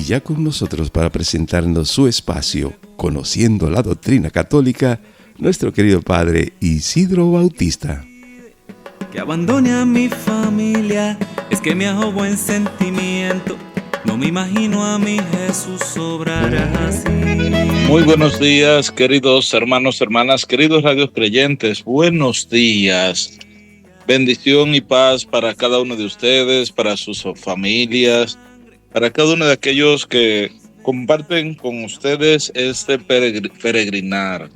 ya con nosotros para presentarnos su espacio, Conociendo la Doctrina Católica, nuestro querido Padre Isidro Bautista. Que abandone a mi familia, es que me hago buen sentimiento. No me imagino a mi Jesús obrar así. Muy buenos días, queridos hermanos, hermanas, queridos radios creyentes. Buenos días. Bendición y paz para cada uno de ustedes, para sus familias, para cada uno de aquellos que comparten con ustedes este peregrinar.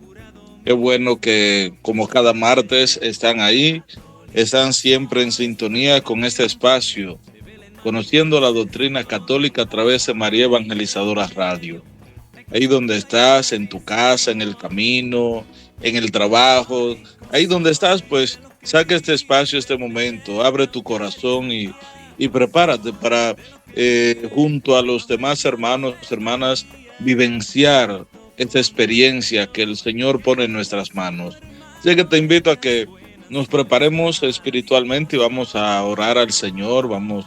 Qué bueno que como cada martes están ahí, están siempre en sintonía con este espacio, conociendo la doctrina católica a través de María Evangelizadora Radio. Ahí donde estás, en tu casa, en el camino, en el trabajo, ahí donde estás, pues saca este espacio, este momento, abre tu corazón y prepárate para, junto a los demás hermanos, hermanas, vivenciar esta experiencia que el Señor pone en nuestras manos. Así que te invito a que nos preparemos espiritualmente y vamos a orar al Señor, vamos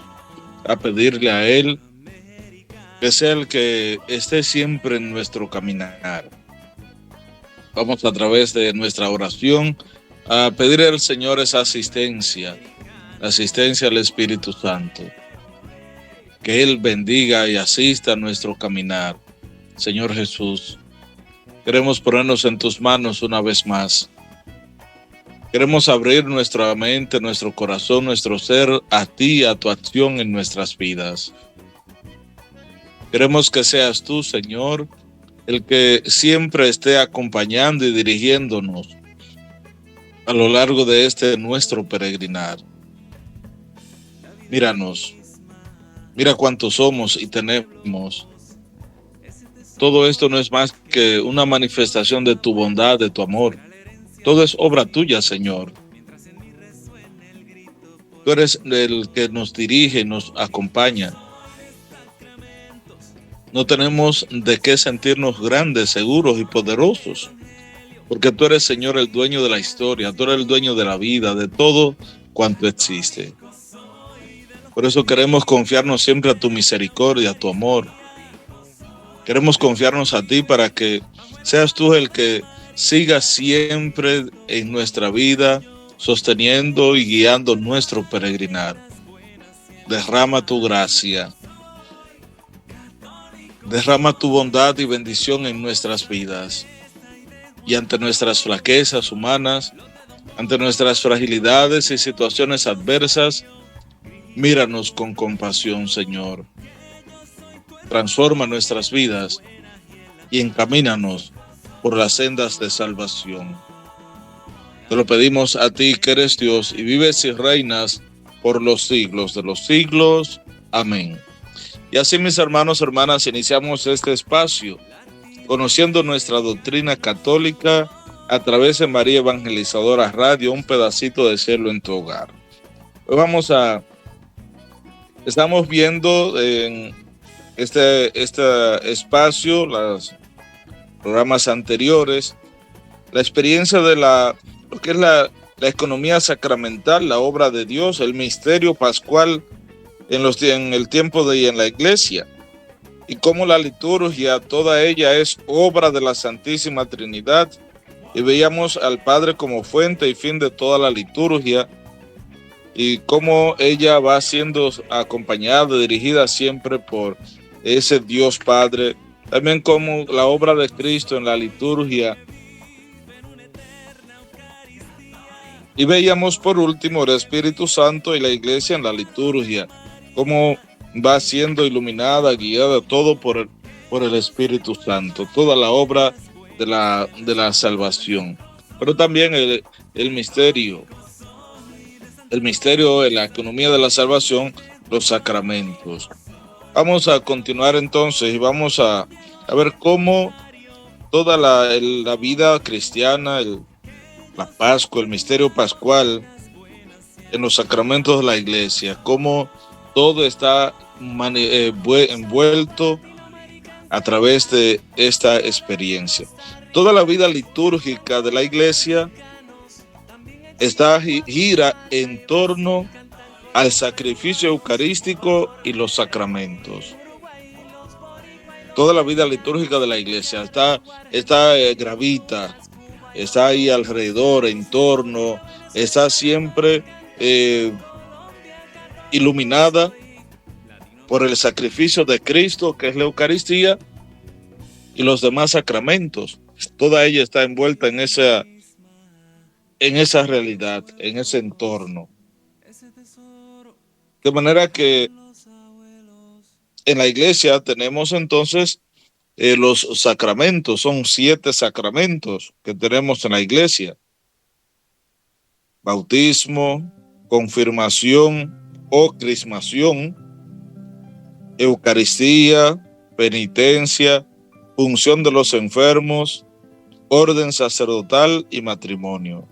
a pedirle a Él que sea el que esté siempre en nuestro caminar. Vamos a través de nuestra oración a pedirle al Señor esa asistencia, la asistencia al Espíritu Santo, que Él bendiga y asista a nuestro caminar. Señor Jesús, queremos ponernos en tus manos una vez más. Queremos abrir nuestra mente, nuestro corazón, nuestro ser a ti, a tu acción en nuestras vidas. Queremos que seas tú, Señor, el que siempre esté acompañando y dirigiéndonos a lo largo de este nuestro peregrinar. Míranos, mira cuántos somos y tenemos. Todo esto no es más que una manifestación de tu bondad, de tu amor. Todo es obra tuya, Señor. Tú eres el que nos dirige y nos acompaña. No tenemos de qué sentirnos grandes, seguros y poderosos, porque tú eres, Señor, el dueño de la historia, tú eres el dueño de la vida, de todo cuanto existe. Por eso queremos confiarnos siempre a tu misericordia, a tu amor. Queremos confiarnos a ti para que seas tú el que siga siempre en nuestra vida, sosteniendo y guiando nuestro peregrinar. Derrama tu gracia. Derrama tu bondad y bendición en nuestras vidas. Y ante nuestras flaquezas humanas, ante nuestras fragilidades y situaciones adversas, míranos con compasión, Señor. Transforma nuestras vidas y encamínanos por las sendas de salvación. Te lo pedimos a ti, que eres Dios y vives y reinas por los siglos de los siglos. Amén. Y así, mis hermanos, hermanas, iniciamos este espacio, conociendo nuestra doctrina católica a través de María Evangelizadora Radio, un pedacito de cielo en tu hogar. Hoy estamos viendo en este espacio, los programas anteriores, la experiencia de lo que es la economía sacramental, la obra de Dios, el misterio pascual en el tiempo y en la iglesia, y cómo la liturgia, toda ella es obra de la Santísima Trinidad, y veíamos al Padre como fuente y fin de toda la liturgia, y cómo ella va siendo acompañada, dirigida siempre por ese Dios Padre. También como la obra de Cristo en la liturgia. Y veíamos por último el Espíritu Santo y la iglesia en la liturgia, cómo va siendo iluminada, guiada, todo por el Espíritu Santo, toda la obra de la salvación. Pero también el misterio de la economía de la salvación, los sacramentos. Vamos a continuar entonces y vamos a ver cómo toda la vida cristiana, la Pascua, el misterio pascual en los sacramentos de la iglesia, cómo todo está envuelto a través de esta experiencia. Toda la vida litúrgica de la iglesia gira en torno al sacrificio eucarístico y los sacramentos. toda la vida litúrgica de la iglesia. Gravita, está ahí alrededor, en torno, está siempre iluminada por el sacrificio de Cristo, que es la Eucaristía, y los demás sacramentos. Toda ella está envuelta en esa realidad, en ese entorno. De manera que en la iglesia tenemos entonces los sacramentos, son 7 sacramentos que tenemos en la iglesia: bautismo, confirmación o crismación, Eucaristía, penitencia, unción de los enfermos, orden sacerdotal y matrimonio.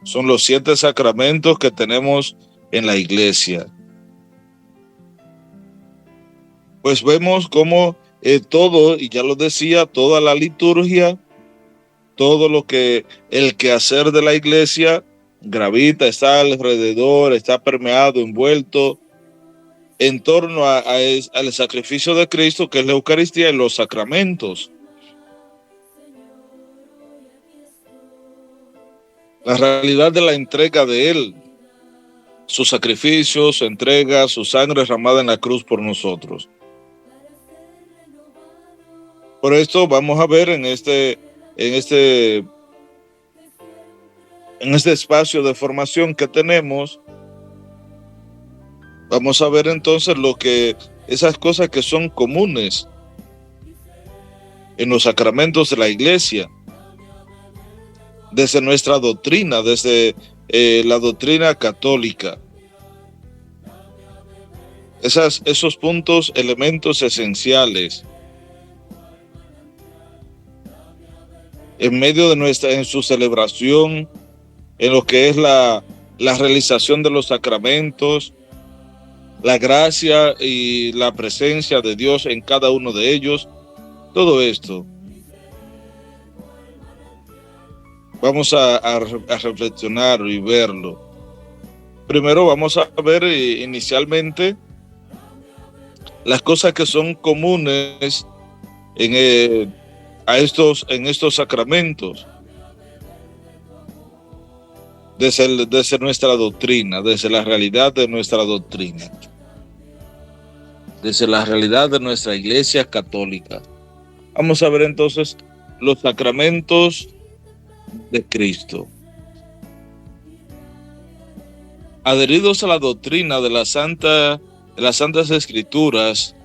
Son los 7 sacramentos que tenemos en la iglesia. Pues vemos cómo todo, y ya lo decía, toda la liturgia, todo lo que el quehacer de la iglesia gravita, está alrededor, está permeado, envuelto en torno al sacrificio de Cristo, que es la Eucaristía, y los sacramentos. La realidad de la entrega de Él, su sacrificio, su entrega, su sangre derramada en la cruz por nosotros. Por esto vamos a ver en este espacio de formación que tenemos, vamos a ver entonces esas cosas que son comunes en los sacramentos de la iglesia, desde nuestra doctrina, desde la doctrina católica. Esos puntos, elementos esenciales en medio de en su celebración, en lo que es la realización de los sacramentos, la gracia y la presencia de Dios en cada uno de ellos. Todo esto vamos a reflexionar y verlo. Primero vamos a ver inicialmente las cosas que son comunes en estos sacramentos, desde nuestra doctrina, desde la realidad de nuestra doctrina, desde la realidad de nuestra iglesia católica. Vamos a ver entonces los sacramentos de Cristo. Adheridos a la doctrina de las Santas Escrituras,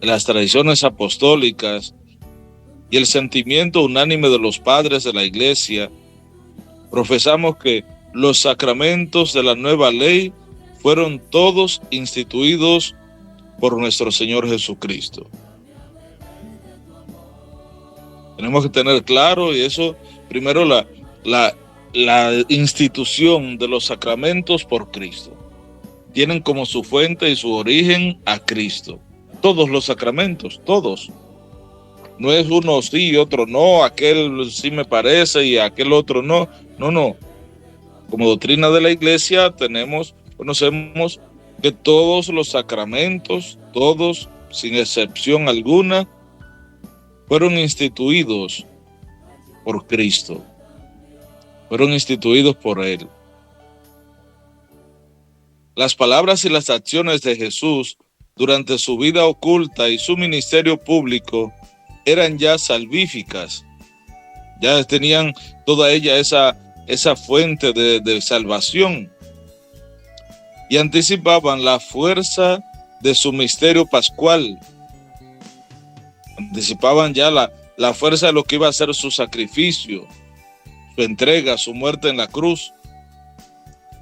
las tradiciones apostólicas y el sentimiento unánime de los padres de la iglesia, profesamos que los sacramentos de la nueva ley fueron todos instituidos por nuestro Señor Jesucristo. Tenemos que tener claro, y eso, primero, la institución de los sacramentos por Cristo. Tienen como su fuente y su origen a Cristo. Todos los sacramentos, todos. No es uno sí y otro no, aquel sí me parece y aquel otro no. No. Como doctrina de la iglesia conocemos que todos los sacramentos, todos, sin excepción alguna, fueron instituidos por Cristo. Fueron instituidos por Él. Las palabras y las acciones de Jesús durante su vida oculta y su ministerio público eran ya salvíficas. Ya tenían toda ella esa fuente de salvación. Y anticipaban la fuerza de su misterio pascual. Anticipaban ya la fuerza de lo que iba a ser su sacrificio, su entrega, su muerte en la cruz.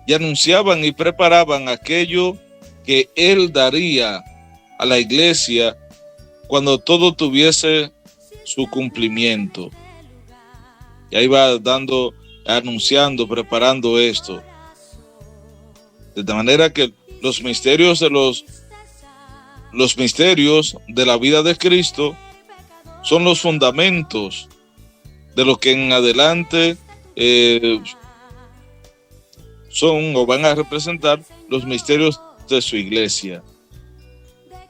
Y anunciaban y preparaban aquello que Él daría a la iglesia cuando todo tuviese su cumplimiento. Y ahí va anunciando, preparando esto. De manera que los misterios de la vida de Cristo son los fundamentos de lo que en adelante son o van a representar los misterios de su iglesia.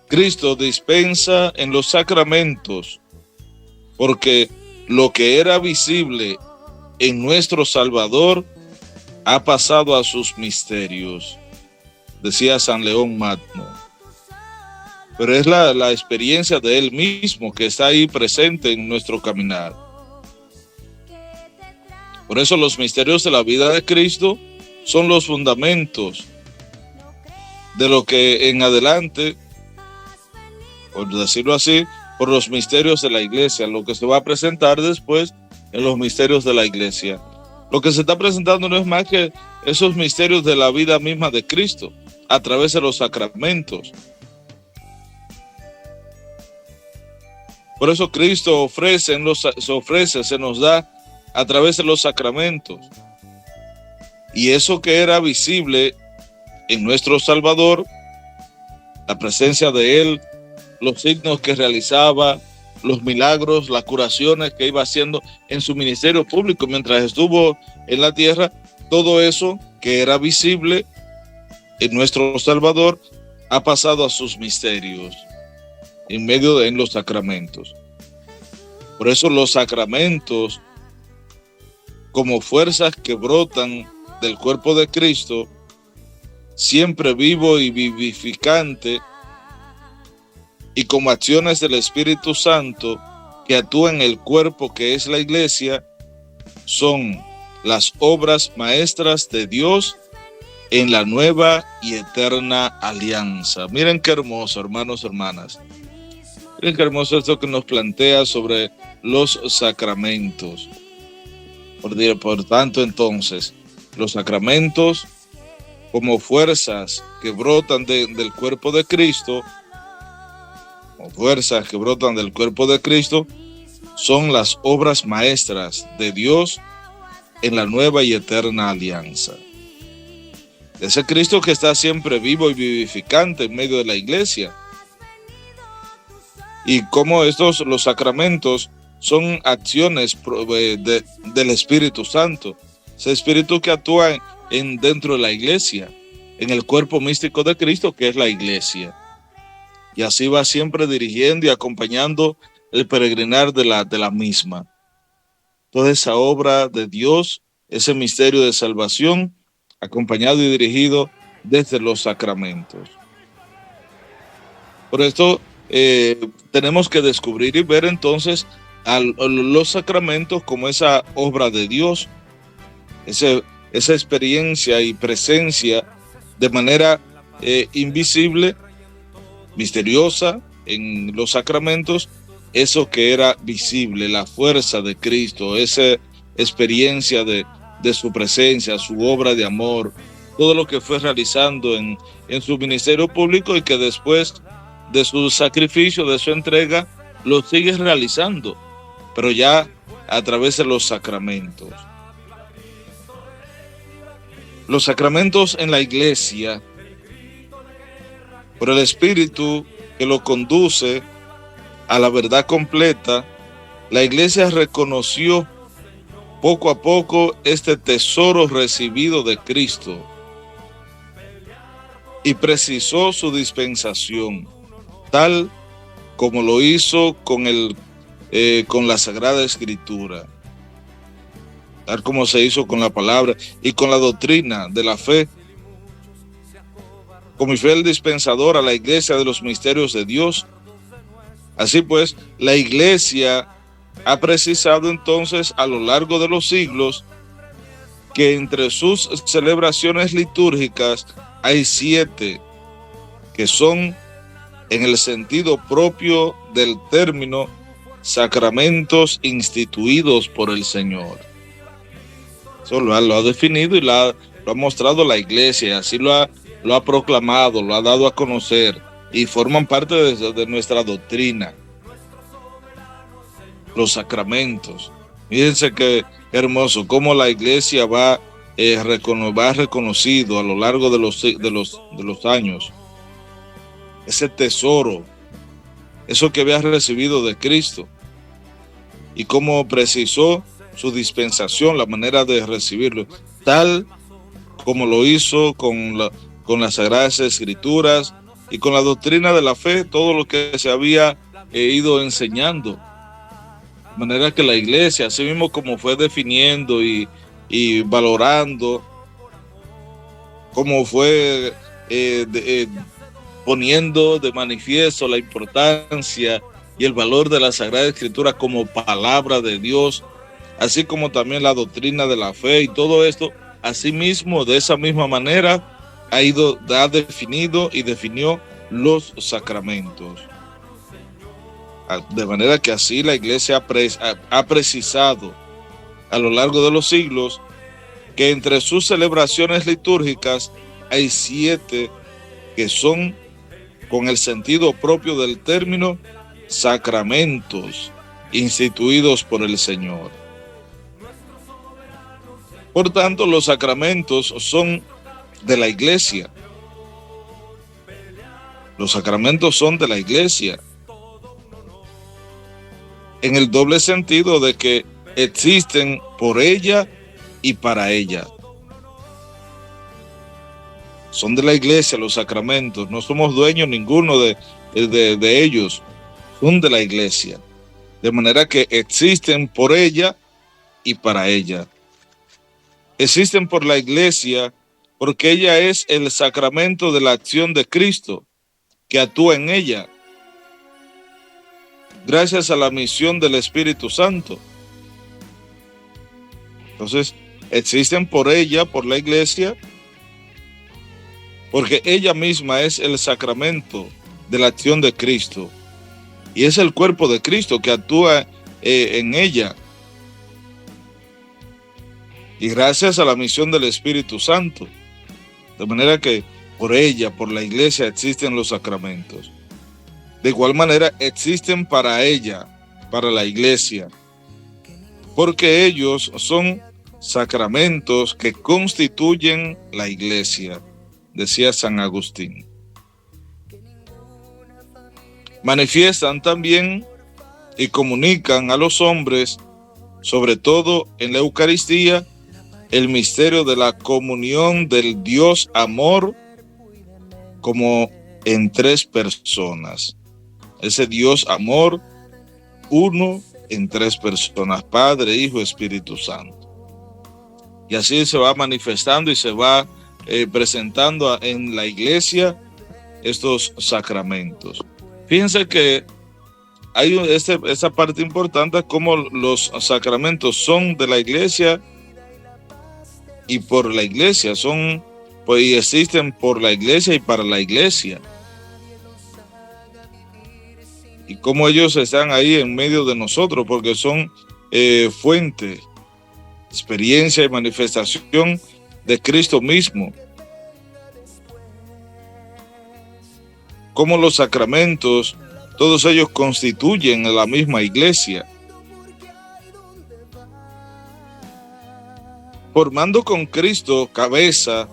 Cristo dispensa en los sacramentos, porque lo que era visible en nuestro Salvador ha pasado a sus misterios, decía San León Magno. Pero es la experiencia de Él mismo que está ahí presente en nuestro caminar. Por eso los misterios de la vida de Cristo son los fundamentos de lo que en adelante, por decirlo así, por los misterios de la iglesia, lo que se va a presentar después en los misterios de la iglesia. Lo que se está presentando no es más que esos misterios de la vida misma de Cristo a través de los sacramentos. Por eso Cristo se nos da a través de los sacramentos. Y eso que era visible en nuestro Salvador, la presencia de Él, los signos que realizaba, los milagros, las curaciones que iba haciendo en su ministerio público mientras estuvo en la tierra, todo eso que era visible en nuestro Salvador ha pasado a sus misterios en los sacramentos. Por eso los sacramentos, como fuerzas que brotan del cuerpo de Cristo, siempre vivo y vivificante, y como acciones del Espíritu Santo que actúan en el cuerpo que es la iglesia, son las obras maestras de Dios en la nueva y eterna alianza. Miren qué hermoso, hermanos, hermanas. Miren qué hermoso esto que nos plantea sobre los sacramentos. Por tanto, entonces, los sacramentos, como fuerzas que brotan del cuerpo de Cristo, son las obras maestras de Dios en la nueva y eterna alianza. Ese Cristo que está siempre vivo y vivificante en medio de la iglesia. Y como los sacramentos son acciones del Espíritu Santo. Ese Espíritu que actúa dentro de la iglesia, en el cuerpo místico de Cristo, que es la iglesia. Y así va siempre dirigiendo y acompañando el peregrinar de la misma. Toda esa obra de Dios, ese misterio de salvación, acompañado y dirigido desde los sacramentos. Por esto tenemos que descubrir y ver entonces a los sacramentos como esa obra de Dios, esa experiencia y presencia de manera invisible, misteriosa en los sacramentos, eso que era visible, la fuerza de Cristo, esa experiencia de su presencia, su obra de amor, todo lo que fue realizando en su ministerio público y que después de su sacrificio, de su entrega, lo sigue realizando, pero ya a través de los sacramentos. Los sacramentos en la iglesia, por el Espíritu que lo conduce a la verdad completa, la iglesia reconoció poco a poco este tesoro recibido de Cristo y precisó su dispensación, tal como lo hizo con la Sagrada Escritura, tal como se hizo con la palabra y con la doctrina de la fe, como fiel dispensador a la iglesia de los misterios de Dios. Así pues, la iglesia ha precisado entonces a lo largo de los siglos que entre sus celebraciones litúrgicas hay 7 que son, en el sentido propio del término, sacramentos instituidos por el Señor. Eso lo ha definido y lo ha mostrado la iglesia, así lo ha proclamado, lo ha dado a conocer y forman parte de nuestra doctrina. Los sacramentos. Fíjense qué hermoso, cómo la iglesia va reconocido a lo largo de los años ese tesoro, eso que había recibido de Cristo, y cómo precisó su dispensación, la manera de recibirlo, tal como lo hizo con las Sagradas Escrituras, y con la doctrina de la fe, todo lo que se había ido enseñando. De manera que la iglesia, así mismo como fue definiendo y valorando, como fue poniendo de manifiesto la importancia y el valor de la Sagrada Escritura como palabra de Dios, así como también la doctrina de la fe y todo esto, asimismo, de esa misma manera, ha definido y definió los sacramentos. De manera que así la iglesia ha precisado a lo largo de los siglos que entre sus celebraciones litúrgicas hay 7 que son, con el sentido propio del término, sacramentos instituidos por el Señor. Por tanto, los sacramentos son de la iglesia. Los sacramentos son de la iglesia, en el doble sentido de que existen por ella y para ella. Son de la iglesia los sacramentos, no somos dueños ninguno de ellos, son de la iglesia. De manera que existen por ella y para ella. Existen por la iglesia porque ella es el sacramento de la acción de Cristo que actúa en ella, gracias a la misión del Espíritu Santo. Entonces, existen por ella, por la iglesia, porque ella misma es el sacramento de la acción de Cristo y es el cuerpo de Cristo que actúa en ella. Y gracias a la misión del Espíritu Santo. De manera que por ella, por la iglesia, existen los sacramentos. De igual manera, existen para ella, para la iglesia, porque ellos son sacramentos que constituyen la iglesia, decía San Agustín. Manifiestan también y comunican a los hombres, sobre todo en la Eucaristía, el misterio de la comunión del Dios amor como en 3 personas. Ese Dios amor, uno en 3 personas, Padre, Hijo, Espíritu Santo. Y así se va manifestando y se va presentando en la iglesia estos sacramentos. Fíjense que hay esa parte importante, como los sacramentos son de la iglesia y por la iglesia, y existen por la iglesia y para la iglesia. Y cómo ellos están ahí en medio de nosotros, porque son fuente, experiencia y manifestación de Cristo mismo. Como los sacramentos, todos ellos constituyen la misma iglesia, formando con Cristo cabeza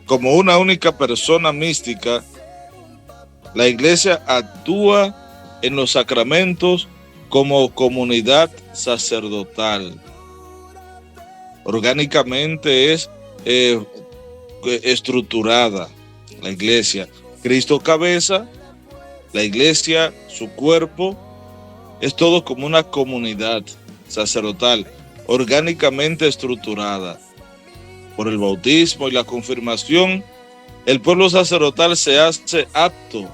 como una única persona mística. La iglesia actúa en los sacramentos como comunidad sacerdotal. Orgánicamente es estructurada la iglesia. Cristo cabeza, la iglesia, su cuerpo, es todo como una comunidad sacerdotal, orgánicamente estructurada. Por el bautismo y la confirmación, el pueblo sacerdotal se hace apto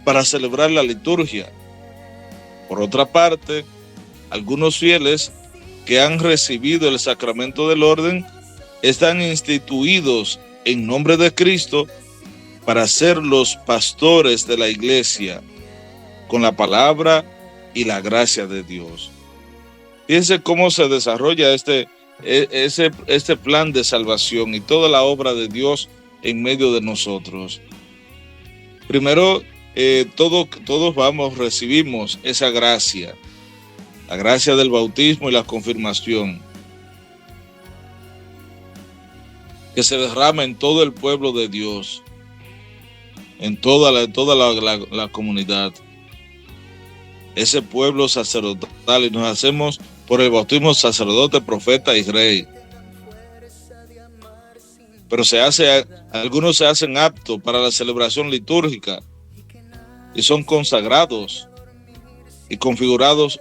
para celebrar la liturgia. Por otra parte, algunos fieles que han recibido el sacramento del orden están instituidos en nombre de Cristo para ser los pastores de la iglesia con la palabra y la gracia de Dios. Fíjense cómo se desarrolla este plan de salvación y toda la obra de Dios en medio de nosotros. Primero, todos recibimos esa gracia, la gracia del bautismo y la confirmación, que se derrama en todo el pueblo de Dios, en toda la comunidad, ese pueblo sacerdotal, y nos hacemos por el bautismo sacerdote, profeta y rey. pero algunos se hacen aptos para la celebración litúrgica y son consagrados y configurados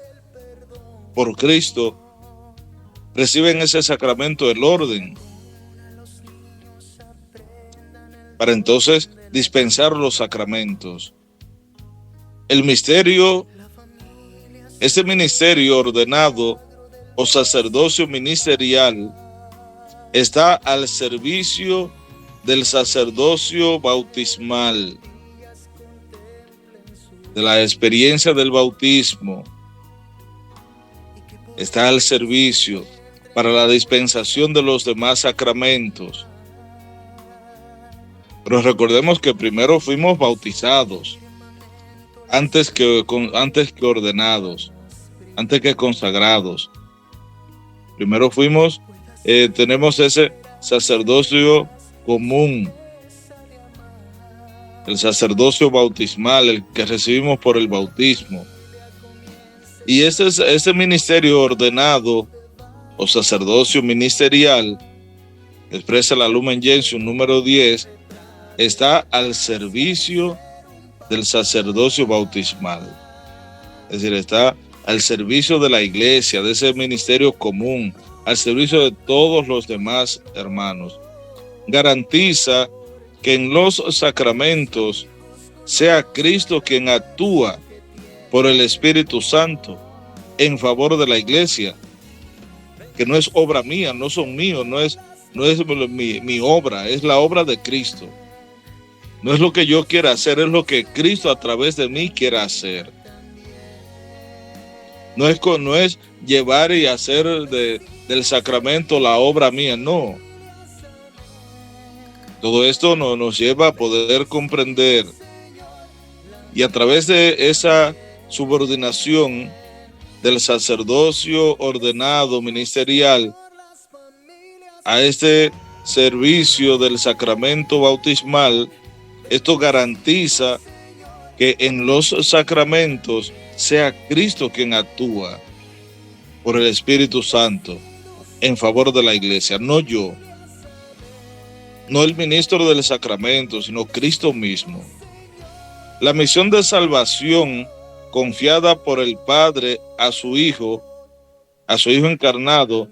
por Cristo, reciben ese sacramento del orden para entonces dispensar los sacramentos. El misterio, este ministerio ordenado o sacerdocio ministerial está al servicio del sacerdocio bautismal, de la experiencia del bautismo. Está al servicio para la dispensación de los demás sacramentos. Pero recordemos que primero fuimos bautizados, antes que ordenados, antes que consagrados. Primero tenemos ese sacerdocio común, el sacerdocio bautismal, el que recibimos por el bautismo. Y ese ministerio ordenado o sacerdocio ministerial, expresa la Lumen Gentium número 10, está al servicio del sacerdocio bautismal. Es decir, está al servicio de la iglesia, de ese ministerio común, al servicio de todos los demás hermanos. Garantiza que en los sacramentos sea Cristo quien actúa por el Espíritu Santo en favor de la iglesia, que no es obra mía, no son míos, no es mi obra, es la obra de Cristo. No es lo que yo quiera hacer, es lo que Cristo a través de mí quiera hacer. No es llevar y hacer del sacramento la obra mía, no. Todo esto nos lleva a poder comprender, y a través de esa subordinación del sacerdocio ordenado ministerial a este servicio del sacramento bautismal, esto garantiza que en los sacramentos sea Cristo quien actúa por el Espíritu Santo en favor de la iglesia, no yo, no el ministro del sacramento, sino Cristo mismo. La misión de salvación confiada por el Padre a su Hijo encarnado,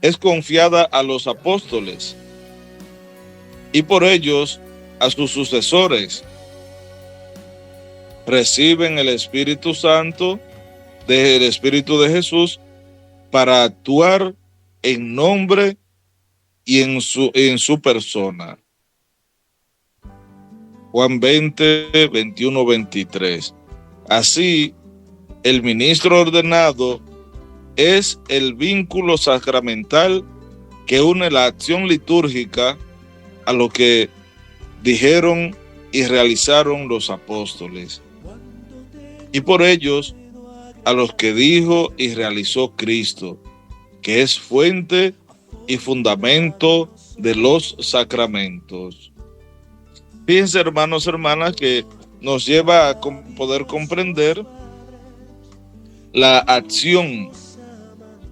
es confiada a los apóstoles y por ellos a sus sucesores. Reciben el Espíritu Santo del Espíritu de Jesús para actuar en nombre y en su persona. Juan 20, 21, 23. Así, el ministro ordenado es el vínculo sacramental que une la acción litúrgica a lo que dijeron y realizaron los apóstoles, y por ellos a los que dijo y realizó Cristo, que es fuente y fundamento de los sacramentos. Fíjense, hermanos, hermanas, que nos lleva a poder comprender la acción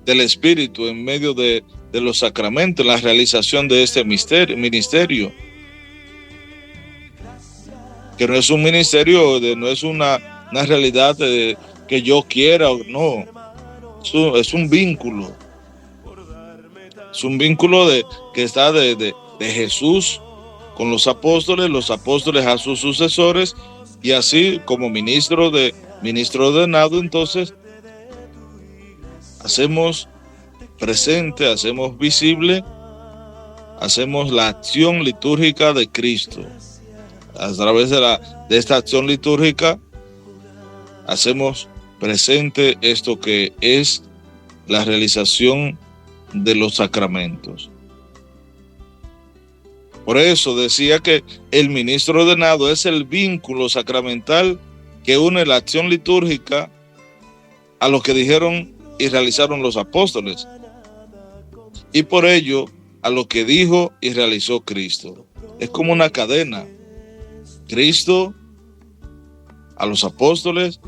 del Espíritu en medio de los sacramentos, la realización de este ministerio, que no es un ministerio, no es una realidad que yo quiera o no, es un vínculo. Es un vínculo que está de Jesús con los apóstoles a sus sucesores, y así como ministro ordenado, entonces hacemos presente, hacemos visible, hacemos la acción litúrgica de Cristo. A través de esta acción litúrgica hacemos presente esto que es la realización de los sacramentos. Por eso decía que el ministro ordenado es el vínculo sacramental que une la acción litúrgica a lo que dijeron y realizaron los apóstoles, y por ello a lo que dijo y realizó Cristo. Es como una cadena. Cristo a los apóstoles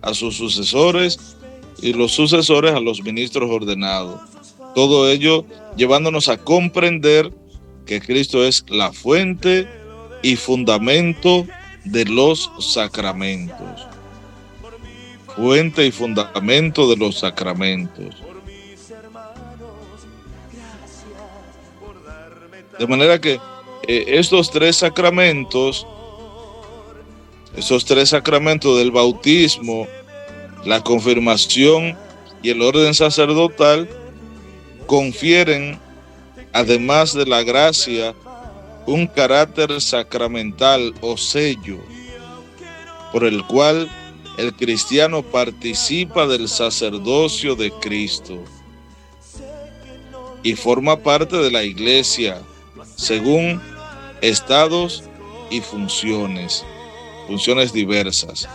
a sus sucesores, y los sucesores a los ministros ordenados. Todo ello llevándonos a comprender que Cristo es la fuente y fundamento de los sacramentos. Fuente y fundamento de los sacramentos. De manera que esos tres sacramentos del bautismo, la confirmación y el orden sacerdotal, confieren, además de la gracia, un carácter sacramental o sello, por el cual el cristiano participa del sacerdocio de Cristo y forma parte de la Iglesia, según estados y funciones diversas.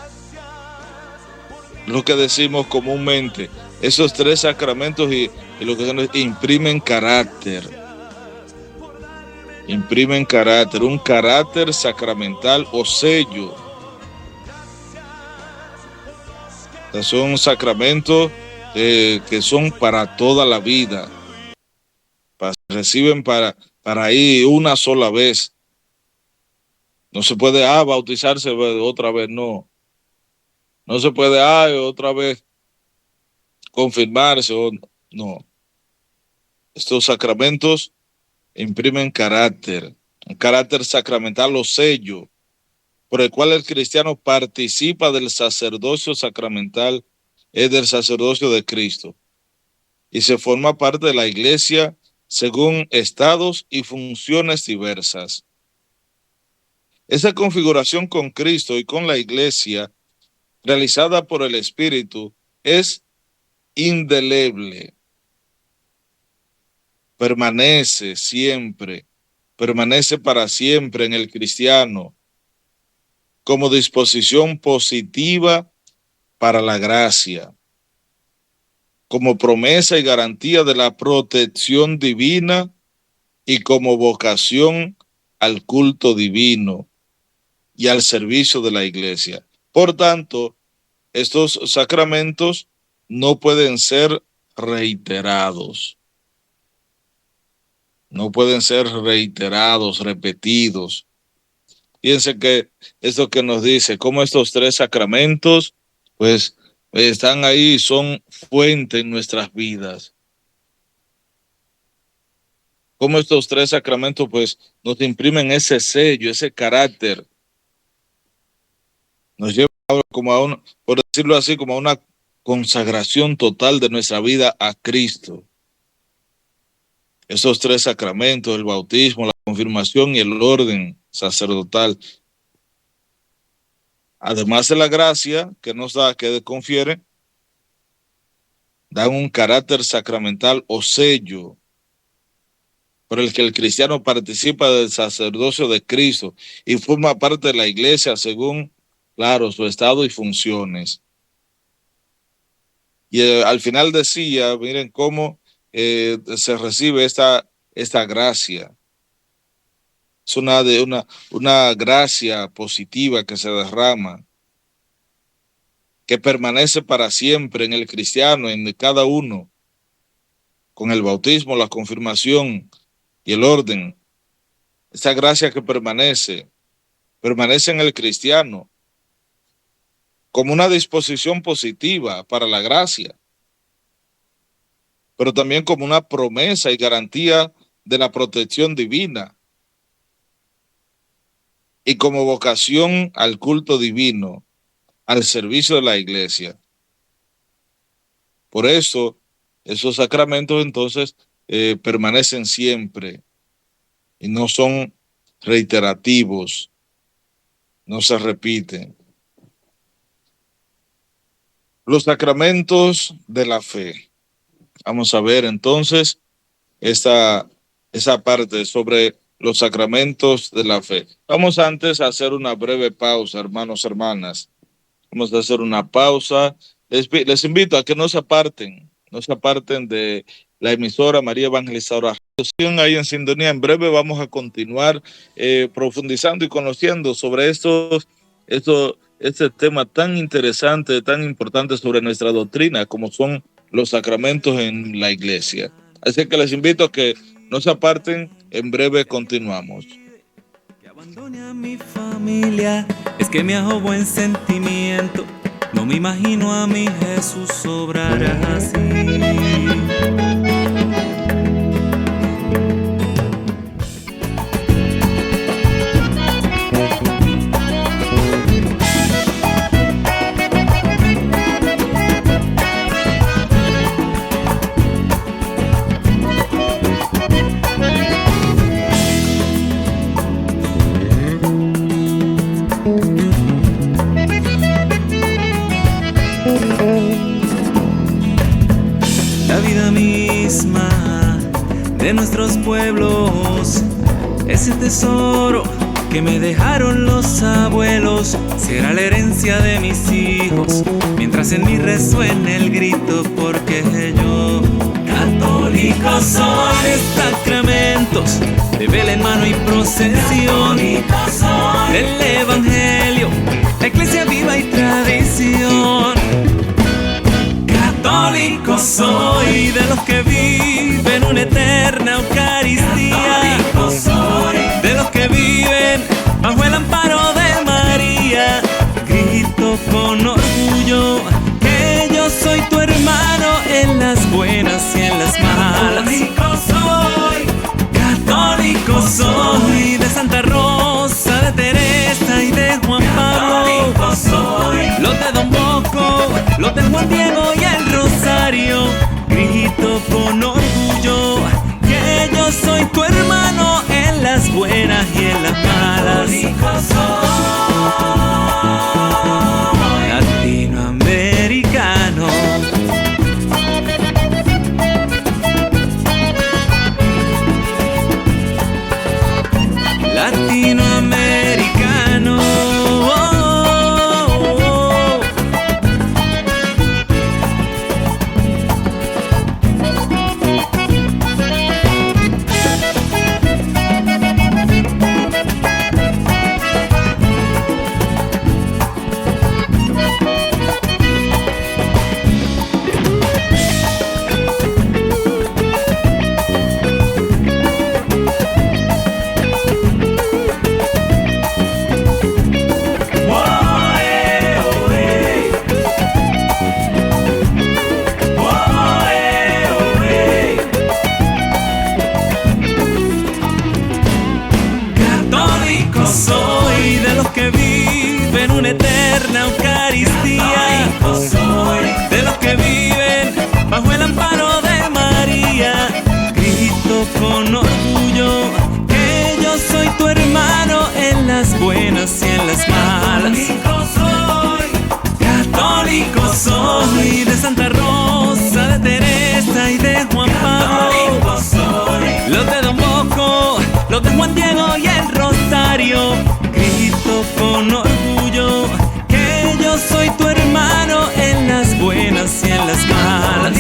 Lo que decimos comúnmente, esos tres sacramentos y lo que son, imprimen carácter, un carácter sacramental o sello. O sea, son sacramentos que son para toda la vida, reciben para ir una sola vez. No se puede bautizarse otra vez, no se puede otra vez confirmarse, no. Estos sacramentos imprimen carácter, un carácter sacramental o sello, por el cual el cristiano participa del sacerdocio sacramental, es del sacerdocio de Cristo, y se forma parte de la Iglesia según estados y funciones diversas. Esa configuración con Cristo y con la Iglesia, realizada por el Espíritu, es indeleble. Permanece siempre, permanece para siempre en el cristiano, como disposición positiva para la gracia, como promesa y garantía de la protección divina y como vocación al culto divino y al servicio de la Iglesia. Por tanto, estos sacramentos no pueden ser reiterados. No pueden ser reiterados, repetidos. Fíjense que esto que nos dice, cómo estos tres sacramentos, pues, están ahí, son fuente en nuestras vidas. Cómo estos tres sacramentos, pues, nos imprimen ese sello, ese carácter. Nos lleva como a una, por decirlo así, como a una consagración total de nuestra vida a Cristo. Esos tres sacramentos, el bautismo, la confirmación y el orden sacerdotal. Además de la gracia que nos da, que confiere, dan un carácter sacramental o sello por el que el cristiano participa del sacerdocio de Cristo y forma parte de la Iglesia según, claro, su estado y funciones. Y al final decía, miren cómo se recibe esta gracia. Es una gracia positiva que se derrama, que permanece para siempre en el cristiano, en cada uno, con el bautismo, la confirmación y el orden. Esta gracia que permanece en el cristiano como una disposición positiva para la gracia, pero también como una promesa y garantía de la protección divina y como vocación al culto divino, al servicio de la Iglesia. Por eso, esos sacramentos entonces permanecen siempre y no son reiterativos, no se repiten. Los sacramentos de la fe. Vamos a ver entonces esa parte sobre los sacramentos de la fe. Vamos antes a hacer una breve pausa, hermanos, hermanas. Vamos a hacer una pausa. Les invito a que no se aparten de la emisora María Evangelizadora. Sigan ahí en sintonía. En breve vamos a continuar profundizando y conociendo sobre este tema tan interesante, tan importante sobre nuestra doctrina, como son los sacramentos en la Iglesia. Así que les invito a que no se aparten, en breve continuamos. Que abandone a mi familia, es que me hago buen sentimiento, no me imagino a mi Jesús obrar así. La vida misma de nuestros pueblos es el tesoro que me dejaron los abuelos. Será la herencia de mis hijos, mientras en mí resuene el grito, porque yo católico soy. De sacramentos, de vela en mano y procesión, del evangelio, la iglesia viva y tradición. Católico soy, de los que viven una eterna Eucaristía. Católico soy, de los que viven bajo el amparo de María. Grito con orgullo que yo soy tu hermano en las buenas y en las malas. Católico soy, de Santa Rosa, de Teresa y de Juan Pablo. Católico soy, los de Don Bosco, los de Juan Diego y el Rosario. Grito con orgullo que yo soy tu hermano en las buenas y en las malas. Latinoamericano. Latinoamericano. Soy de los que viven una eterna Eucaristía. Soy de los que viven bajo el amparo de María. Grito con orgullo que yo soy tu hermano en las buenas y en las malas. Católico soy, de Santa Rosa, de Teresa y de Juan Pablo. Los de Don Bosco, los de Juan Diego y el Rosario. Grito con orgullo que yo soy tu hermano en las buenas y en las malas.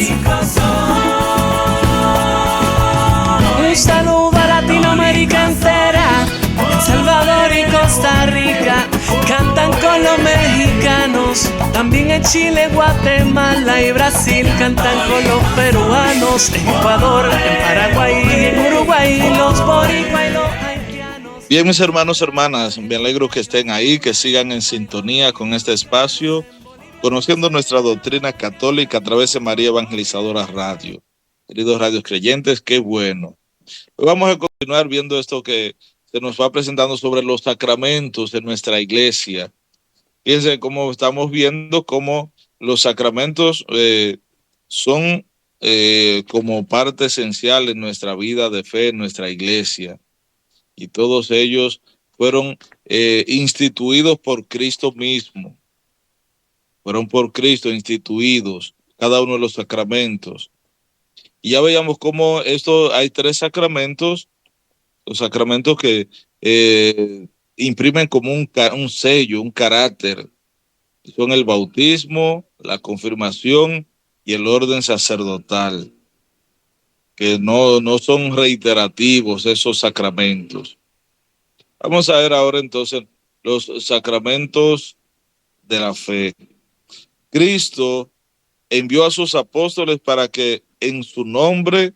Un saludo a Latinoamérica entera, El Salvador y Costa Rica cantan con los mexicanos. También en Chile, Guatemala y Brasil cantan con los peruanos. En Ecuador, en Paraguay y en Uruguay los boricuas y los haitianos. Bien, mis hermanos, hermanas, me alegro que estén ahí, que sigan en sintonía con este espacio, conociendo nuestra doctrina católica a través de María Evangelizadora Radio. Queridos radios creyentes, qué bueno. Hoy vamos a continuar viendo esto que se nos va presentando sobre los sacramentos de nuestra iglesia. Fíjense cómo estamos viendo cómo los sacramentos son como parte esencial en nuestra vida de fe, en nuestra iglesia. Y todos ellos fueron instituidos por Cristo mismo. Fueron por Cristo instituidos, cada uno de los sacramentos. Y ya veíamos cómo hay tres sacramentos, los sacramentos que imprimen como un sello, un carácter. Son el bautismo, la confirmación y el orden sacerdotal, que no son reiterativos esos sacramentos. Vamos a ver ahora entonces los sacramentos de la fe. Cristo envió a sus apóstoles para que en su nombre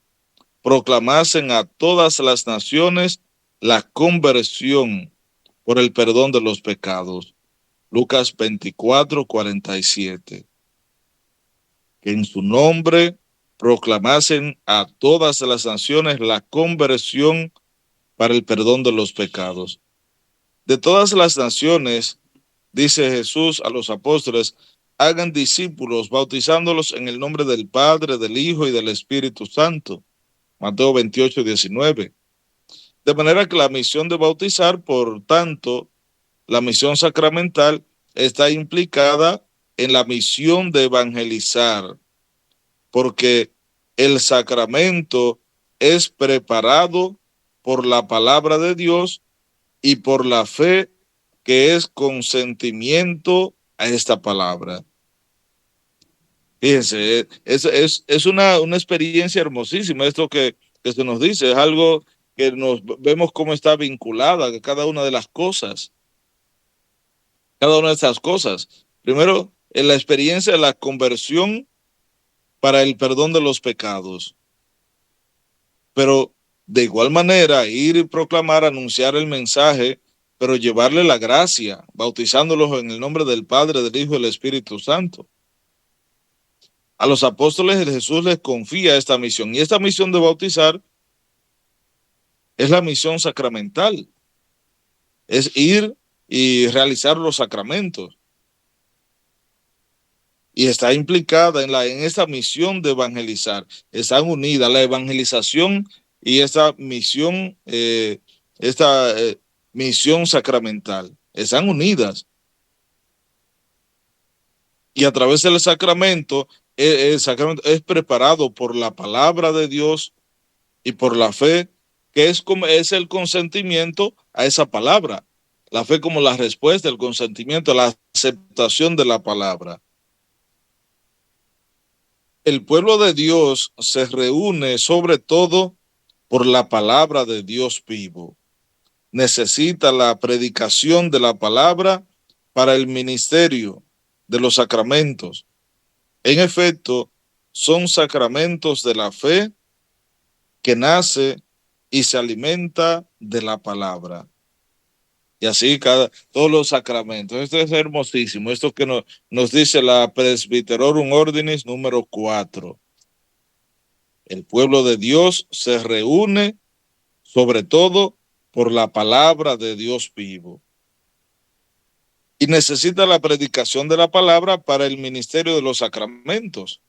proclamasen a todas las naciones la conversión por el perdón de los pecados. Lucas 24:47. Que en su nombre proclamasen a todas las naciones la conversión para el perdón de los pecados. De todas las naciones, dice Jesús a los apóstoles, hagan discípulos, bautizándolos en el nombre del Padre, del Hijo y del Espíritu Santo. Mateo 28:19. De manera que la misión de bautizar, por tanto, la misión sacramental, está implicada en la misión de evangelizar, porque el sacramento es preparado por la palabra de Dios y por la fe que es consentimiento a esta palabra. Fíjense, es una experiencia hermosísima esto que se nos dice, es algo que nos vemos cómo está vinculada a cada una de las cosas, cada una de estas cosas. Primero, en la experiencia de la conversión para el perdón de los pecados, pero de igual manera ir y proclamar, anunciar el mensaje, pero llevarle la gracia, bautizándolos en el nombre del Padre, del Hijo y del Espíritu Santo. A los apóstoles Jesús les confía esta misión, y esta misión de bautizar es la misión sacramental, es ir y realizar los sacramentos, y está implicada en esta misión de evangelizar. Están unidas la evangelización y esta misión, misión sacramental, están unidas. Y a través del sacramento, el sacramento es preparado por la palabra de Dios y por la fe, que es el consentimiento a esa palabra. La fe como la respuesta, el consentimiento, la aceptación de la palabra. El pueblo de Dios se reúne sobre todo por la palabra de Dios vivo. Necesita la predicación de la palabra para el ministerio de los sacramentos. En efecto, son sacramentos de la fe que nace y se alimenta de la palabra. Y así todos los sacramentos. Esto es hermosísimo. Esto que nos dice la Presbyterorum Ordinis número 4. El pueblo de Dios se reúne sobre todo por la palabra de Dios vivo. Y necesita la predicación de la palabra para el ministerio de los sacramentos.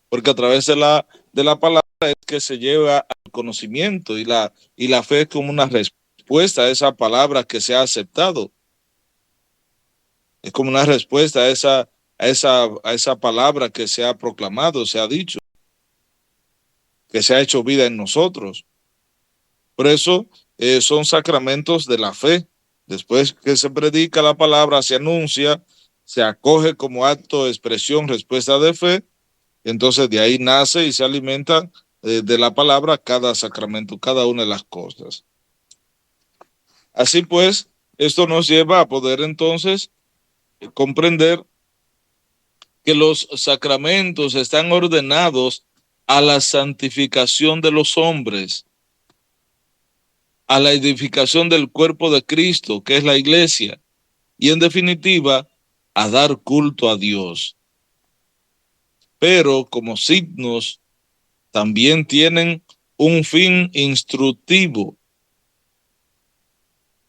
Porque a través de la palabra es que se lleva al conocimiento, y la fe es como una respuesta a esa palabra que se ha aceptado. Es como una respuesta a esa palabra que se ha proclamado, se ha dicho, que se ha hecho vida en nosotros. Por eso son sacramentos de la fe. Después que se predica la palabra, se anuncia, se acoge como acto de expresión, respuesta de fe. Entonces de ahí nace y se alimenta de la palabra cada sacramento, cada una de las cosas. Así pues, esto nos lleva a poder entonces comprender que los sacramentos están ordenados a la santificación de los hombres, a la edificación del cuerpo de Cristo, que es la iglesia, y en definitiva, a dar culto a Dios. Pero como signos también tienen un fin instructivo.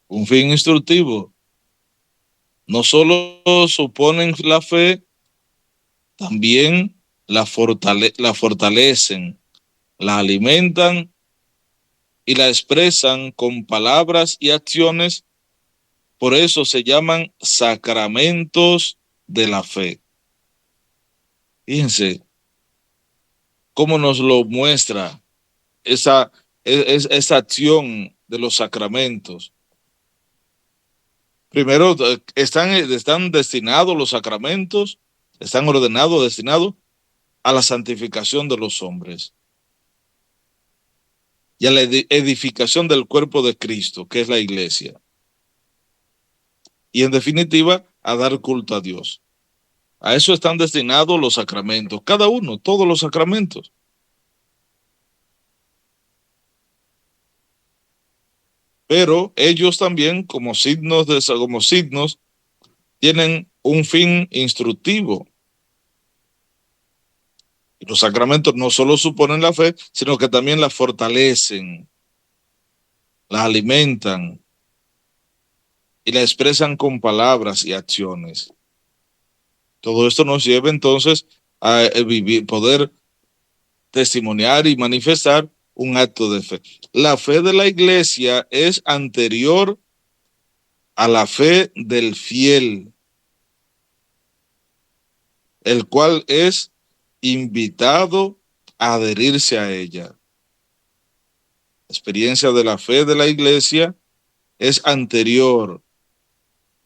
Un fin instructivo. No solo suponen la fe, también la fortalecen, la alimentan y la expresan con palabras y acciones. Por eso se llaman sacramentos de la fe. Fíjense cómo nos lo muestra esa acción de los sacramentos. Primero, están destinados los sacramentos, están ordenados, destinados a la santificación de los hombres y a la edificación del cuerpo de Cristo, que es la iglesia. Y en definitiva, a dar culto a Dios. A eso están destinados los sacramentos, cada uno, todos los sacramentos. pero ellos también como signos tienen un fin instructivo. Y los sacramentos no solo suponen la fe, sino que también la fortalecen, la alimentan y la expresan con palabras y acciones. Todo esto nos lleva entonces a vivir, poder testimoniar y manifestar un acto de fe. La fe de la iglesia es anterior a la fe del fiel, el cual es invitado a adherirse a ella. La experiencia de la fe de la iglesia es anterior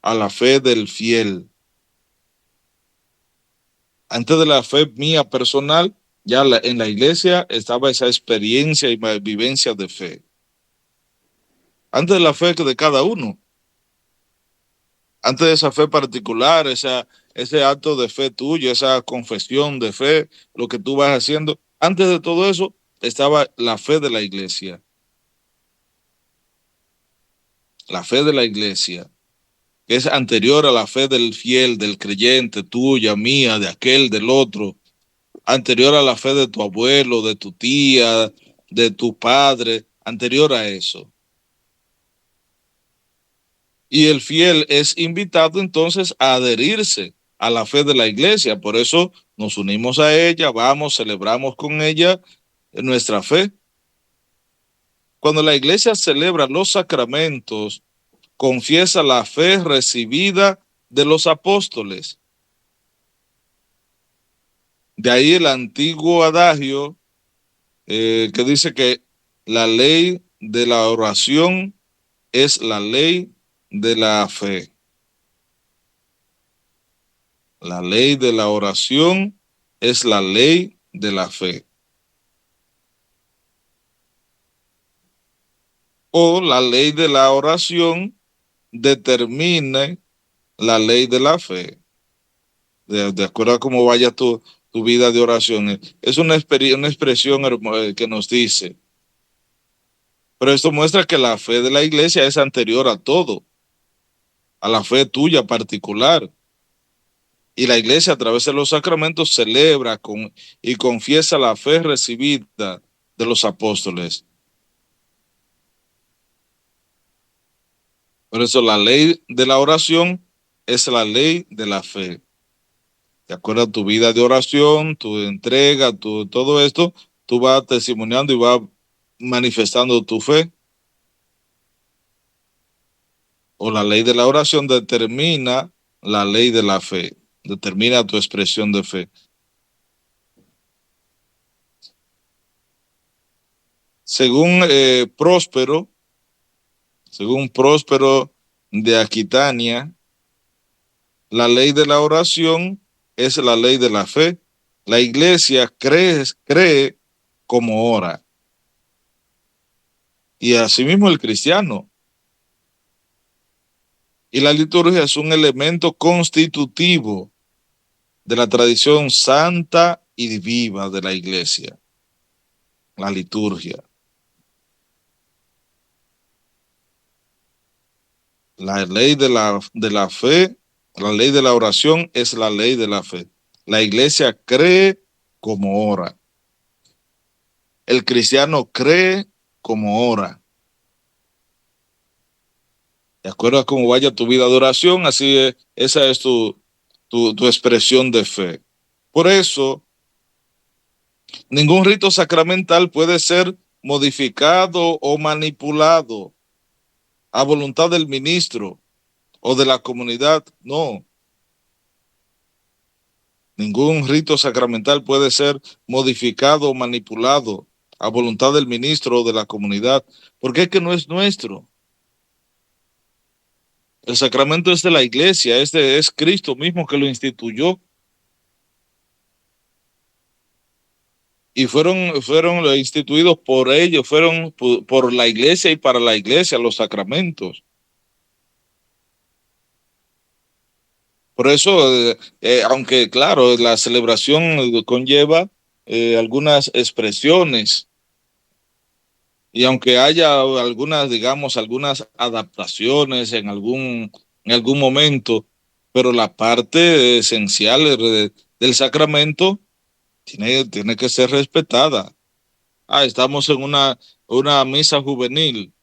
a la fe del fiel. Antes de la fe mía personal, ya en la iglesia estaba esa experiencia y vivencia de fe. Antes de la fe de cada uno, antes de esa fe particular, ese acto de fe tuyo, esa confesión de fe, lo que tú vas haciendo, antes de todo eso estaba la fe de la iglesia. La fe de la iglesia, que es anterior a la fe del fiel, del creyente, tuya, mía, de aquel, del otro, anterior a la fe de tu abuelo, de tu tía, de tu padre, anterior a eso. Y el fiel es invitado entonces a adherirse a la fe de la iglesia. Por eso nos unimos a ella, vamos, celebramos con ella nuestra fe. Cuando la iglesia celebra los sacramentos, confiesa la fe recibida de los apóstoles. De ahí el antiguo adagio que dice que la ley de la oración es la ley de la fe. La ley de la oración es la ley de la fe. O la ley de la oración determina la ley de la fe. De acuerdo a cómo vaya tu vida de oración. Es una expresión que nos dice. Pero esto muestra que la fe de la iglesia es anterior a todo, a la fe tuya particular. Y la iglesia a través de los sacramentos celebra y confiesa la fe recibida de los apóstoles. Por eso la ley de la oración es la ley de la fe. De acuerdo a tu vida de oración, tu entrega, todo esto, tú vas testimoniando y vas manifestando tu fe. O la ley de la oración determina la ley de la fe, determina tu expresión de fe. Según Próspero de Aquitania, la ley de la oración es la ley de la fe. La iglesia cree como ora. Y asimismo el cristiano. Y la liturgia es un elemento constitutivo de la tradición santa y viva de la iglesia. La liturgia. La ley de la fe, la ley de la oración es la ley de la fe. La iglesia cree como ora. El cristiano cree como ora. De acuerdo a cómo vaya tu vida de oración, así es, esa es tu expresión de fe. Por eso, ningún rito sacramental puede ser modificado o manipulado a voluntad del ministro o de la comunidad. No. Ningún rito sacramental puede ser modificado o manipulado a voluntad del ministro o de la comunidad, porque es que no es nuestro. El sacramento es de la iglesia, es Cristo mismo que lo instituyó. Y fueron instituidos por ellos, fueron por la iglesia y para la iglesia los sacramentos. Por eso, aunque claro, la celebración conlleva algunas expresiones Y aunque haya algunas, digamos, algunas adaptaciones en algún momento, pero la parte esencial del sacramento tiene que ser respetada. Estamos en una misa juvenil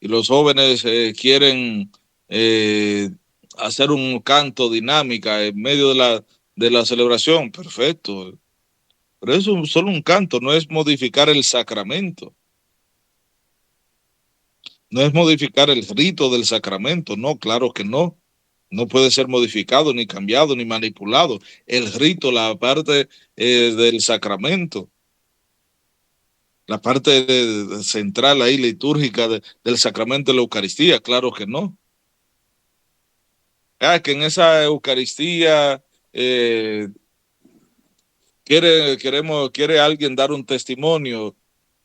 y los jóvenes quieren eh, hacer un canto dinámica en medio de la celebración. Perfecto. Pero eso es solo un canto, no es modificar el sacramento. No es modificar el rito del sacramento, no, claro que no. No puede ser modificado, ni cambiado, ni manipulado. El rito, la parte del sacramento, la parte central ahí litúrgica del sacramento de la Eucaristía, claro que no. Que en esa Eucaristía eh, quiere alguien dar un testimonio.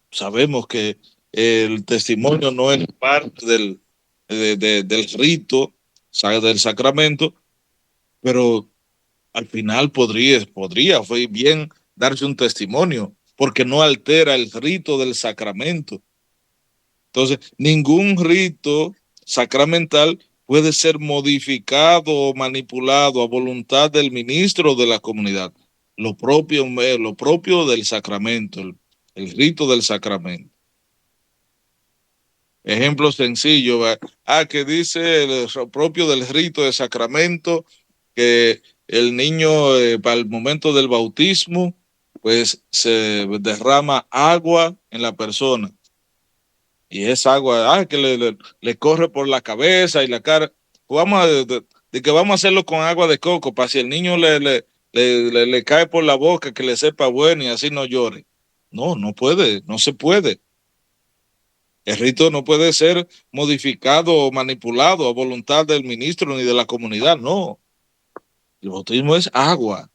Sabemos que el testimonio no es parte del rito, del sacramento, pero al final fue bien darse un testimonio, porque no altera el rito del sacramento. Entonces, ningún rito sacramental puede ser modificado o manipulado a voluntad del ministro de la comunidad. Lo propio del sacramento, el rito del sacramento. Ejemplo sencillo, que dice el propio del rito de sacramento que el niño para el momento del bautismo pues se derrama agua en la persona y esa agua que le corre por la cabeza y la cara. Pues de que vamos a hacerlo con agua de coco para si el niño le cae por la boca que le sepa bueno y así no llore. No, no puede, no se puede. El rito no puede ser modificado o manipulado a voluntad del ministro ni de la comunidad, no. El bautismo es agua.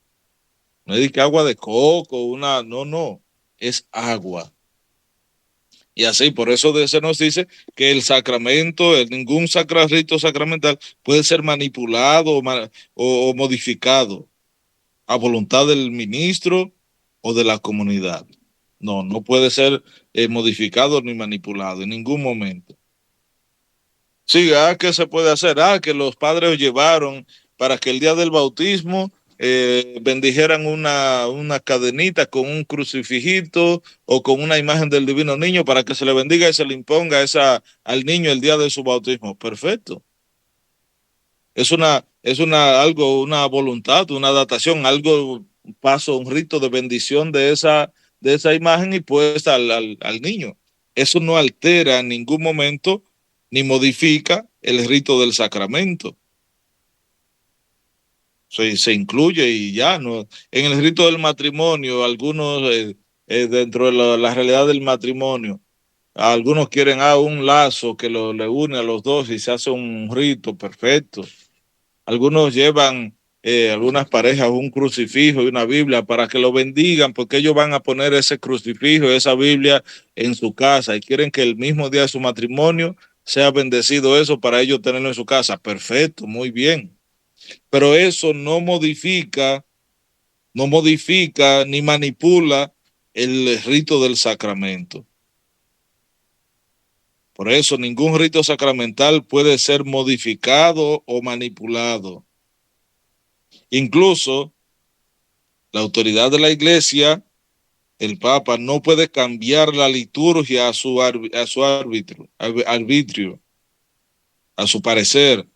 No es que agua de coco, no, es agua. Y así, por eso se nos dice que el sacramento, ningún rito sacramental puede ser manipulado o modificado a voluntad del ministro o de la comunidad. No, no puede ser modificado ni manipulado en ningún momento. Sí, ¿qué se puede hacer? Que los padres llevaron para que el día del bautismo bendijeran una cadenita con un crucifijito o con una imagen del divino niño para que se le bendiga y se le imponga al niño el día de su bautismo. Perfecto. Una voluntad, una adaptación, un paso, un rito de bendición de esa imagen y puesta al niño. Eso no altera en ningún momento ni modifica el rito del sacramento. Se incluye y ya, ¿no? En el rito del matrimonio, algunos dentro de la realidad del matrimonio, algunos quieren un lazo que le une a los dos y se hace un rito perfecto. Algunos llevan, algunas parejas, un crucifijo y una Biblia para que lo bendigan, porque ellos van a poner ese crucifijo y esa Biblia en su casa y quieren que el mismo día de su matrimonio sea bendecido eso para ellos tenerlo en su casa. Perfecto, muy bien. Pero eso no modifica ni manipula el rito del sacramento. Por eso ningún rito sacramental puede ser modificado o manipulado. Incluso la autoridad de la iglesia, el Papa, no puede cambiar la liturgia a su arbitrio, a su parecer,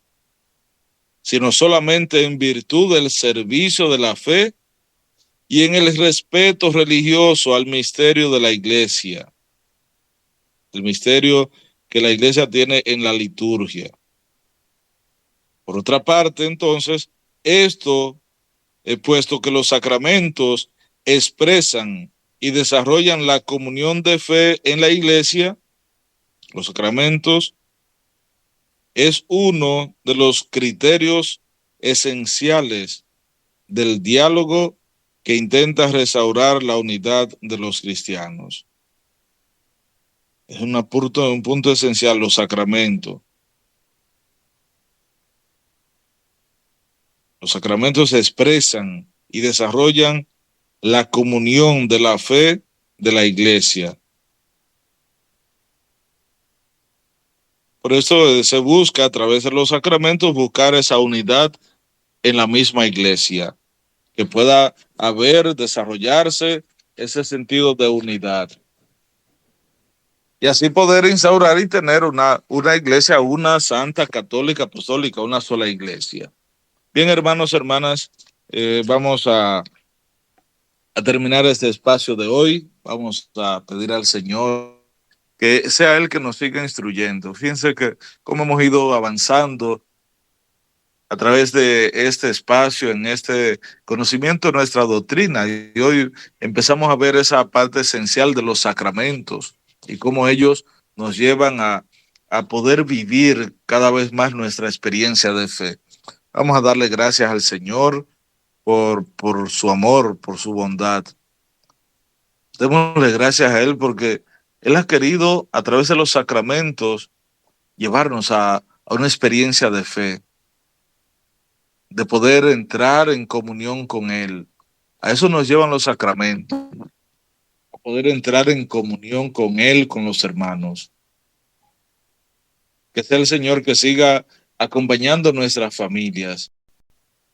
sino solamente en virtud del servicio de la fe y en el respeto religioso al misterio de la iglesia, el misterio que la iglesia tiene en la liturgia. Por otra parte, entonces, puesto que los sacramentos expresan y desarrollan la comunión de fe en la iglesia, los sacramentos es uno de los criterios esenciales del diálogo que intenta restaurar la unidad de los cristianos. Es un punto esencial, los sacramentos. Los sacramentos expresan y desarrollan la comunión de la fe de la iglesia. Por eso se busca a través de los sacramentos buscar esa unidad en la misma iglesia, que pueda haber, desarrollarse ese sentido de unidad. Y así poder instaurar y tener una iglesia, una santa, católica, apostólica, una sola iglesia. Bien, hermanos, hermanas, vamos a terminar este espacio de hoy. Vamos a pedir al Señor que sea Él que nos siga instruyendo. Fíjense que cómo hemos ido avanzando a través de este espacio, en este conocimiento de nuestra doctrina. Y hoy empezamos a ver esa parte esencial de los sacramentos y cómo ellos nos llevan a poder vivir cada vez más nuestra experiencia de fe. Vamos a darle gracias al Señor por su amor, por su bondad. Démosle gracias a Él porque Él ha querido, a través de los sacramentos, llevarnos a una experiencia de fe, de poder entrar en comunión con Él. A eso nos llevan los sacramentos, a poder entrar en comunión con Él, con los hermanos. Que sea el Señor que siga acompañando nuestras familias.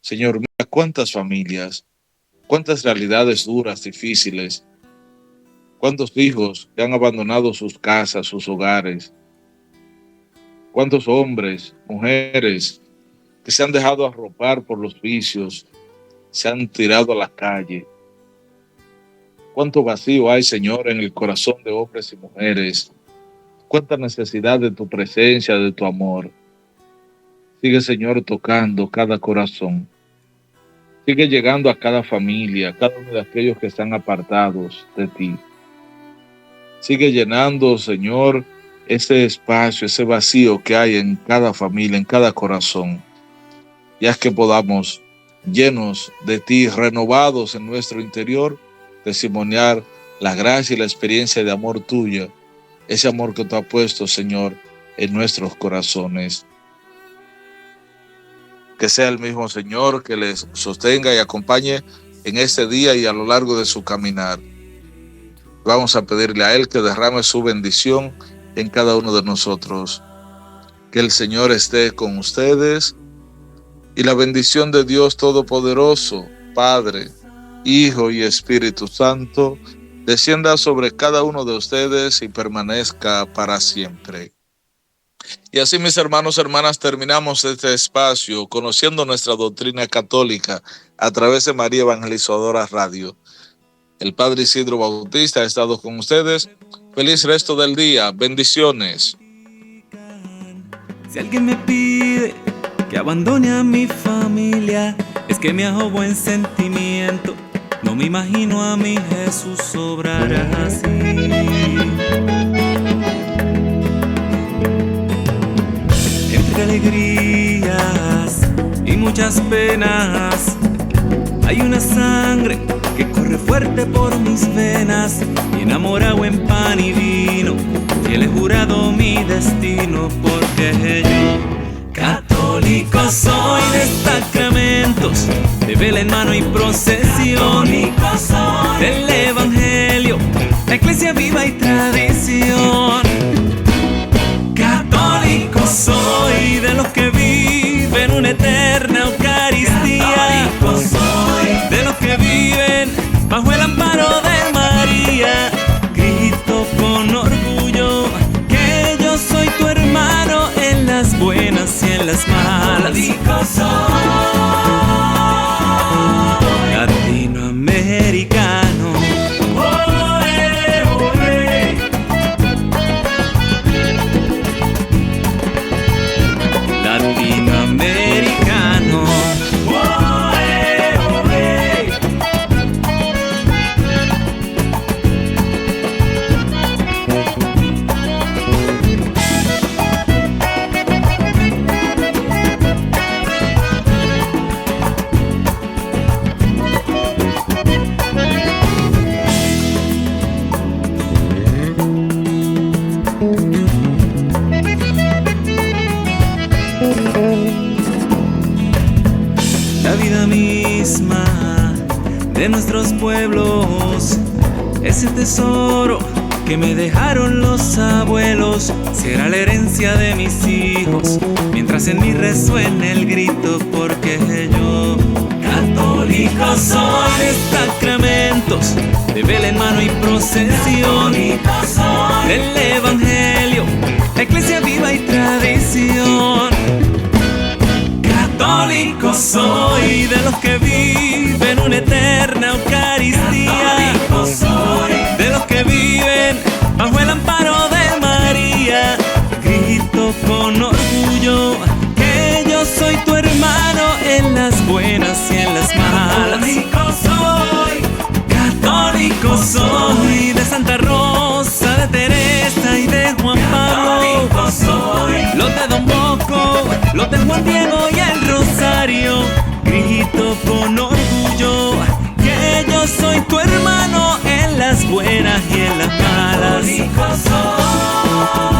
Señor, mira cuántas familias, cuántas realidades duras, difíciles, cuántos hijos que han abandonado sus casas, sus hogares, cuántos hombres, mujeres que se han dejado arropar por los vicios, se han tirado a la calle. Cuánto vacío hay, Señor, en el corazón de hombres y mujeres. Cuánta necesidad de tu presencia, de tu amor. Sigue, Señor, tocando cada corazón. Sigue llegando a cada familia, a cada uno de aquellos que están apartados de ti. Sigue llenando, Señor, ese espacio, ese vacío que hay en cada familia, en cada corazón. Y haz que podamos, llenos de ti, renovados en nuestro interior, testimoniar la gracia y la experiencia de amor tuya, ese amor que tú has puesto, Señor, en nuestros corazones. Que sea el mismo Señor que les sostenga y acompañe en este día y a lo largo de su caminar. Vamos a pedirle a Él que derrame su bendición en cada uno de nosotros. Que el Señor esté con ustedes y la bendición de Dios Todopoderoso, Padre, Hijo y Espíritu Santo, descienda sobre cada uno de ustedes y permanezca para siempre. Y así, mis hermanos, hermanas, terminamos este espacio conociendo nuestra doctrina católica a través de María Evangelizadora Radio. El Padre Isidro Bautista ha estado con ustedes. Feliz resto del día. Bendiciones. Si alguien me pide que abandone a mi familia, es que me hago buen sentimiento. No me imagino a mi Jesús obrar así. Entre alegrías y muchas penas, hay una sangre que corre fuerte por mis venas, y enamorado en pan y vino, y él he jurado mi destino, porque yo católico soy de sacramentos, de vela en mano y procesión, católico soy del evangelio, la iglesia viva y tradición. Católico soy de los que viven una eterna Eucaristía, católico soy de los que viven bajo el amparo de María. Grito con orgullo que yo soy tu hermano en las buenas y en las malas. Católico soy latinoamericano. Olé, olé. Latinoamericano. Olé, olé. La vida misma de nuestros pueblos, ese tesoro que me dejaron los abuelos será la herencia de mis hijos, mientras en mí resuene el grito, porque yo católico soy. De sacramentos, de vela en mano y procesión, del evangelio, la iglesia viva y tradición. Católico soy, de los que viven una eterna Eucaristía. Católico soy, de los que viven bajo el amparo de María. Grito con orgullo que yo soy tu hermano en las buenas y en las malas. Católico soy, católico soy, de Santa Rosa, de Teresa y de Juan Pablo. Católico soy, los de Don Bosco, los de Juan Diego y el Rosario. Grito con orgullo que yo soy tu hermano en las buenas y en las malas. Católico soy.